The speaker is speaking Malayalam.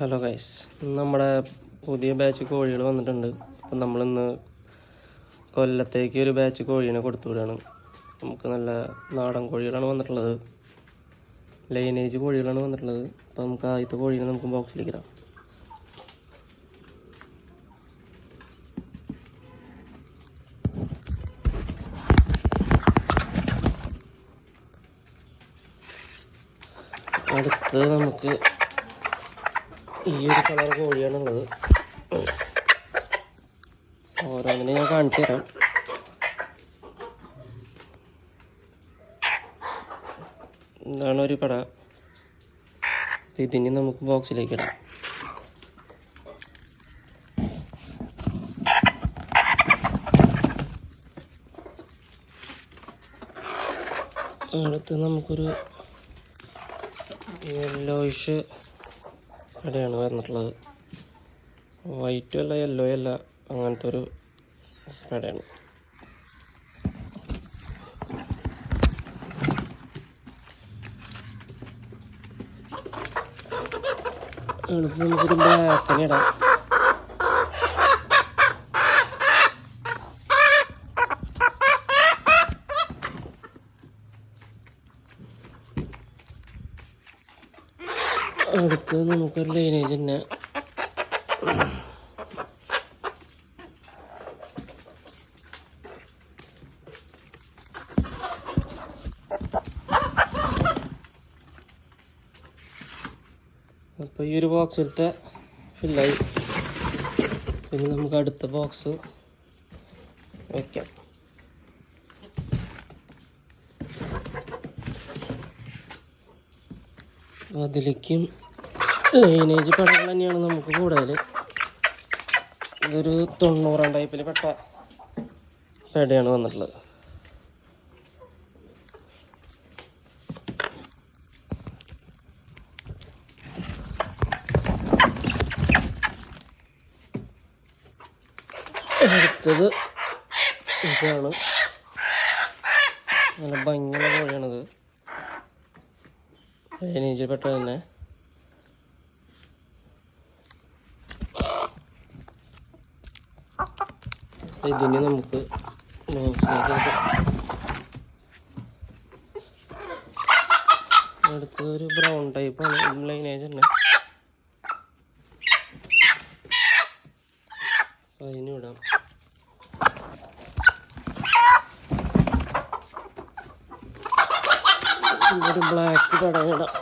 ഹലോ ഗൈസ്, നമ്മുടെ പുതിയ ബാച്ച് കോഴികൾ വന്നിട്ടുണ്ട്. അപ്പം നമ്മളിന്ന് കൊല്ലത്തേക്ക് ഒരു ബാച്ച് കോഴീനെ കൊടുത്തു വിടുകയാണ്. നമുക്ക് നല്ല നാടൻ കോഴികളാണ് വന്നിട്ടുള്ളത്, ലൈനേജ് കോഴികളാണ് വന്നിട്ടുള്ളത്. അപ്പോൾ നമുക്ക് ആദ്യത്തെ കോഴീനെ നമുക്ക് ബോക്സിലേക്ക് ഇടാം. അടുത്ത് നമുക്ക് ഈ ഒരു കളർ കോഴിയാണുള്ളത്. ഓരോന്നിനെ ഞാൻ കാണിച്ചു തരാം. ഇതാണ് ഒരു കട. ഇതിന് നമുക്ക് ബോക്സിലേക്ക് ഇടാം. അടുത്ത് നമുക്കൊരു യെല്ലോയിഷ് കടയാണ് വന്നിട്ടുള്ളത്. വൈറ്റും അല്ല യെല്ലോ അല്ല, അങ്ങനത്തെ ഒരു കടയാണ്. അടുത്ത് നമുക്കൊരു ബ്ലാക്കിനെ ഇടാം. അടുത്ത് നമുക്കൊരു ലൈനേജ് തന്നെ. അപ്പോൾ ഈ ഒരു ബോക്സിലത്തെ ഫില്ലായി. പിന്നെ നമുക്ക് അടുത്ത ബോക്സ് വയ്ക്കാം. അതിലേക്കും ലൈനേജ് പടങ്ങൾ തന്നെയാണ് നമുക്ക് കൂടുതൽ. ഇതൊരു 90 ടൈപ്പിൽ പെട്ട പെടയാണ് വന്നിട്ടുള്ളത്. അടുത്തത് ഇതാണ്, നല്ല ഭംഗിയുള്ള കോഴിയാണിത്, ലൈനേജിൽ പെട്ട തന്നെ. ഇതിന് നമുക്ക് അടുത്തത് ഒരു ബ്രൗൺ ടൈപ്പാണ്, ലൈനേജ് തന്നെ. അതിന് വിടാം. ഒരു ബ്ലാക്ക് കട വിടാം.